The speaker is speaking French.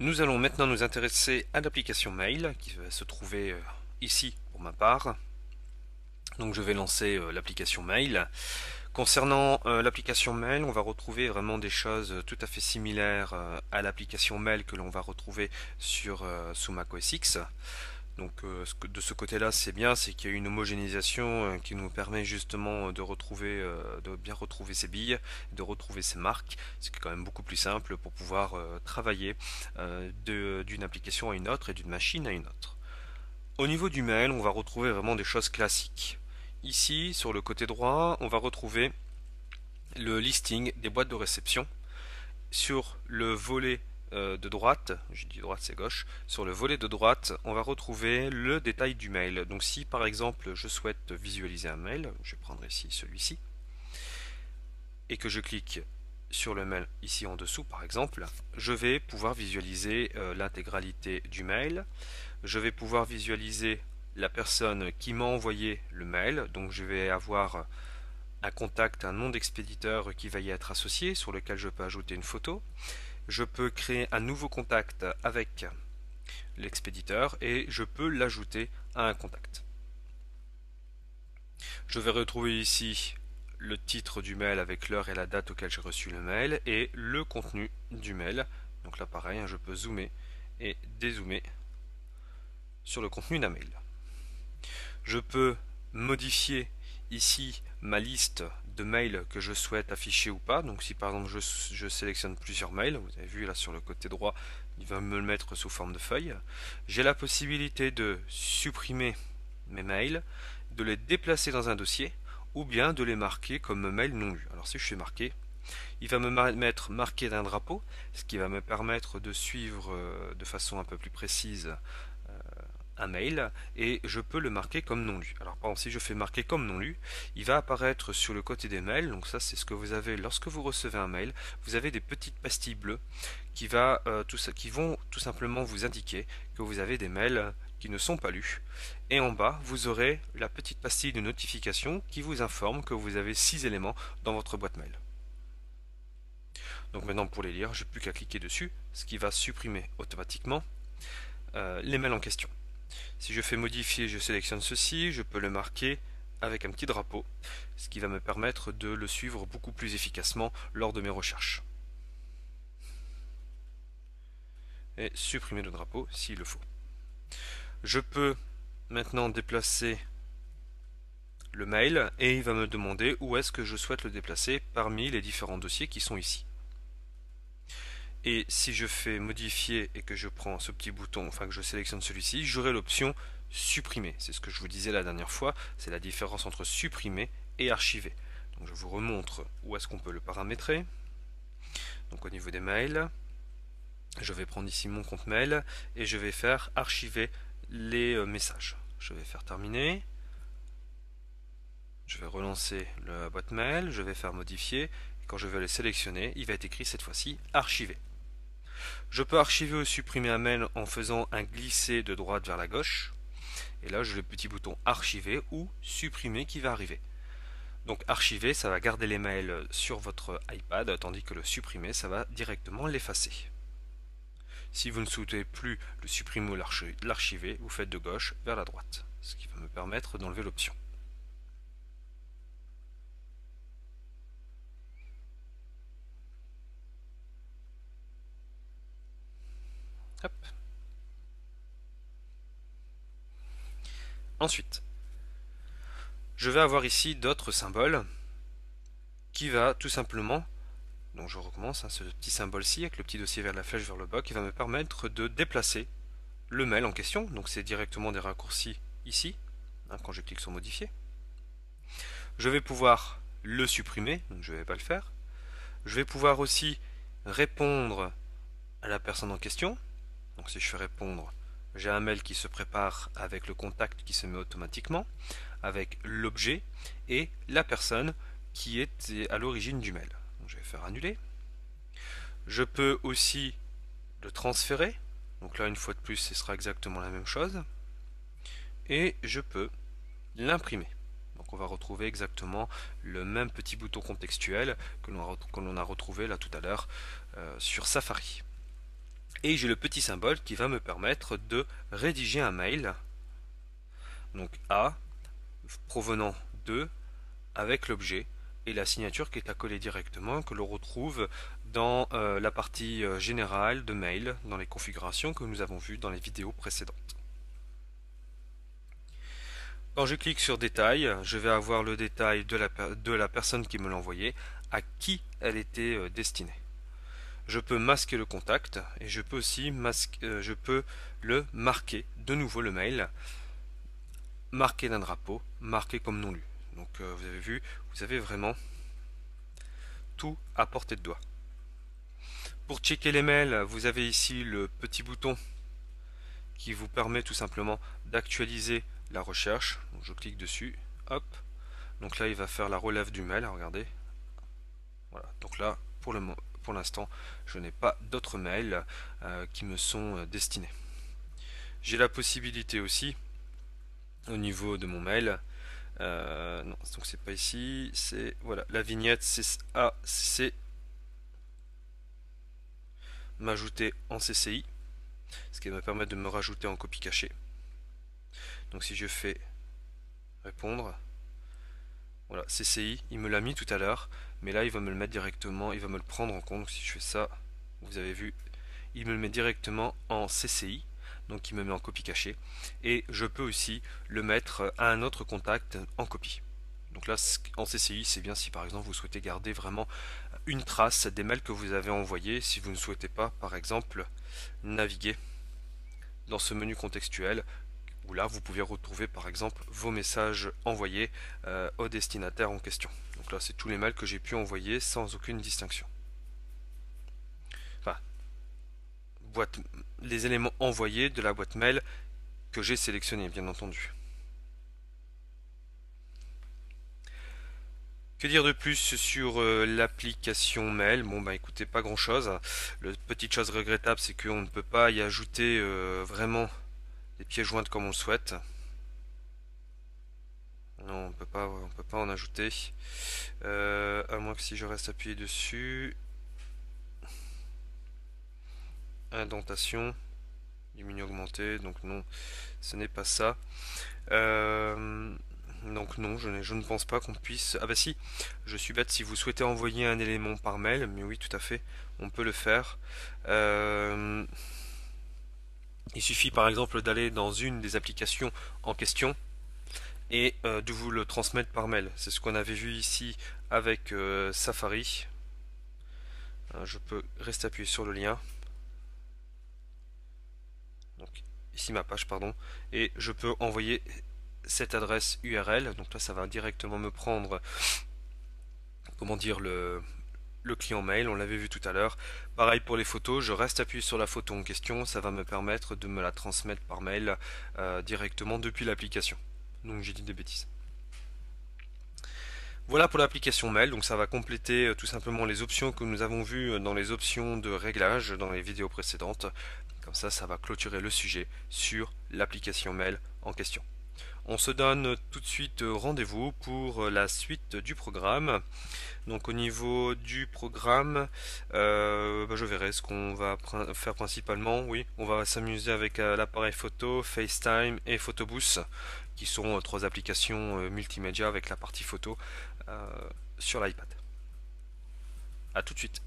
Nous allons maintenant nous intéresser à l'application Mail qui va se trouver ici pour ma part. Donc je vais lancer l'application Mail. Concernant l'application Mail, on va retrouver vraiment des choses tout à fait similaires à l'application Mail que l'on va retrouver sous Mac OS X. Donc de ce côté-là, c'est bien, c'est qu'il y a une homogénéisation qui nous permet justement de bien retrouver ses billes, de retrouver ses marques, ce qui est quand même beaucoup plus simple pour pouvoir travailler d'une application à une autre et d'une machine à une autre. Au niveau du mail, on va retrouver vraiment des choses classiques. Ici, sur le côté droit, on va retrouver le listing des boîtes de réception. Sur le volet de droite, je dis droite c'est gauche, sur le volet de droite, on va retrouver le détail du mail. Donc si par exemple je souhaite visualiser un mail, je vais prendre ici celui-ci, et que je clique sur le mail ici en dessous par exemple, je vais pouvoir visualiser l'intégralité du mail. Je vais pouvoir visualiser la personne qui m'a envoyé le mail, donc je vais avoir un contact, un nom d'expéditeur qui va y être associé, sur lequel je peux ajouter une photo. Je peux créer un nouveau contact avec l'expéditeur et je peux l'ajouter à un contact. Je vais retrouver ici le titre du mail avec l'heure et la date auquel j'ai reçu le mail et le contenu du mail. Donc là pareil, je peux zoomer et dézoomer sur le contenu d'un mail. Je peux modifier ici ma liste de mails que je souhaite afficher ou pas. Donc si par exemple je sélectionne plusieurs mails, vous avez vu là sur le côté droit, il va me le mettre sous forme de feuille. J'ai la possibilité de supprimer mes mails, de les déplacer dans un dossier ou bien de les marquer comme mail non lu. Alors si je fais marquer, il va me mettre marqué d'un drapeau, ce qui va me permettre de suivre de façon un peu plus précise un mail et je peux le marquer comme non lu. Alors par exemple si je fais marquer comme non lu, il va apparaître sur le côté des mails, donc ça c'est ce que vous avez lorsque vous recevez un mail, vous avez des petites pastilles bleues qui vont tout simplement vous indiquer que vous avez des mails qui ne sont pas lus. Et en bas, vous aurez la petite pastille de notification qui vous informe que vous avez 6 éléments dans votre boîte mail. Donc maintenant pour les lire, j'ai plus qu'à cliquer dessus, ce qui va supprimer automatiquement les mails en question. Si je fais modifier, je sélectionne ceci, je peux le marquer avec un petit drapeau, ce qui va me permettre de le suivre beaucoup plus efficacement lors de mes recherches. Et supprimer le drapeau s'il le faut. Je peux maintenant déplacer le mail et il va me demander où est-ce que je souhaite le déplacer parmi les différents dossiers qui sont ici. Et si je fais modifier et que je prends ce petit bouton, enfin que je sélectionne celui-ci, j'aurai l'option supprimer. C'est ce que je vous disais la dernière fois, c'est la différence entre supprimer et archiver. Donc je vous remontre où est-ce qu'on peut le paramétrer. Donc au niveau des mails, je vais prendre ici mon compte mail et je vais faire archiver les messages. Je vais faire terminer. Je vais relancer la boîte mail, je vais faire modifier. Et quand je vais le sélectionner, il va être écrit cette fois-ci archiver. Je peux archiver ou supprimer un mail en faisant un glisser de droite vers la gauche. Et là, j'ai le petit bouton archiver ou supprimer qui va arriver. Donc archiver, ça va garder les mails sur votre iPad, tandis que le supprimer, ça va directement l'effacer. Si vous ne souhaitez plus le supprimer ou l'archiver, vous faites de gauche vers la droite, ce qui va me permettre d'enlever l'option. Hop. Ensuite, je vais avoir ici d'autres symboles qui va tout simplement, donc je recommence, ce petit symbole-ci avec le petit dossier vers la flèche vers le bas qui va me permettre de déplacer le mail en question. Donc c'est directement des raccourcis ici, quand je clique sur modifier. Je vais pouvoir le supprimer, donc je ne vais pas le faire. Je vais pouvoir aussi répondre à la personne en question. Donc si je fais répondre, j'ai un mail qui se prépare avec le contact qui se met automatiquement, avec l'objet et la personne qui est à l'origine du mail. Donc je vais faire annuler. Je peux aussi le transférer. Donc là, une fois de plus, ce sera exactement la même chose. Et je peux l'imprimer. Donc on va retrouver exactement le même petit bouton contextuel que l'on a retrouvé là tout à l'heure sur Safari. Et j'ai le petit symbole qui va me permettre de rédiger un mail. Donc A, provenant de, avec l'objet, et la signature qui est à coller directement, que l'on retrouve dans la partie générale de mail, dans les configurations que nous avons vues dans les vidéos précédentes. Quand je clique sur détail, je vais avoir le détail de la personne qui me l'a envoyé, à qui elle était destinée. Je peux masquer le contact et je peux aussi je peux le marquer, de nouveau le mail, marqué d'un drapeau, marqué comme non lu. Donc vous avez vu, vous avez vraiment tout à portée de doigt. Pour checker les mails, vous avez ici le petit bouton qui vous permet tout simplement d'actualiser la recherche. Donc je clique dessus, hop. Donc là, il va faire la relève du mail, regardez. Voilà. Donc là, pour l'instant, je n'ai pas d'autres mails qui me sont destinés. J'ai la possibilité aussi, au niveau de mon mail, non, donc c'est pas ici, c'est voilà, la vignette c'est m'ajouter en CCI, ce qui va me permettre de me rajouter en copie cachée. Donc si je fais répondre, voilà, CCI, il me l'a mis tout à l'heure, mais là il va me le mettre directement, il va me le prendre en compte. Donc si je fais ça, vous avez vu, il me le met directement en CCI, donc il me met en copie cachée, et je peux aussi le mettre à un autre contact en copie. Donc là, en CCI, c'est bien si par exemple vous souhaitez garder vraiment une trace des mails que vous avez envoyés, si vous ne souhaitez pas, par exemple, naviguer dans ce menu contextuel, où là vous pouvez retrouver par exemple vos messages envoyés au destinataire en question. Donc là, c'est tous les mails que j'ai pu envoyer sans aucune distinction. Enfin, les éléments envoyés de la boîte mail que j'ai sélectionné, bien entendu. Que dire de plus sur l'application mail? Bon bah écoutez, pas grand chose. La petite chose regrettable, c'est qu'on ne peut pas y ajouter vraiment des pièces jointes comme on le souhaite. Non, on peut pas en ajouter. À moins que si je reste appuyé dessus. Indentation, diminue augmenter, donc non, ce n'est pas ça. Donc non, je ne pense pas qu'on puisse... Ah bah si, je suis bête, si vous souhaitez envoyer un élément par mail, mais oui, tout à fait, on peut le faire. Il suffit par exemple d'aller dans une des applications en question et de vous le transmettre par mail. C'est ce qu'on avait vu ici avec Safari. Je peux rester appuyé sur le lien. Donc ici ma page, pardon, et je peux envoyer cette adresse URL. Donc là, ça va directement me prendre, comment dire, le client mail. On l'avait vu tout à l'heure. Pareil pour les photos, je reste appuyé sur la photo en question, ça va me permettre de me la transmettre par mail directement depuis l'application. Donc j'ai dit des bêtises. Voilà pour l'application mail, donc ça va compléter tout simplement les options que nous avons vues dans les options de réglage dans les vidéos précédentes. Comme ça va clôturer le sujet sur l'application mail en question. On se donne tout de suite rendez-vous pour la suite du programme. Donc au niveau du programme, je verrai ce qu'on va faire principalement. Oui, on va s'amuser avec l'appareil photo, FaceTime et Photobooth, qui sont trois applications multimédia avec la partie photo sur l'iPad. A tout de suite.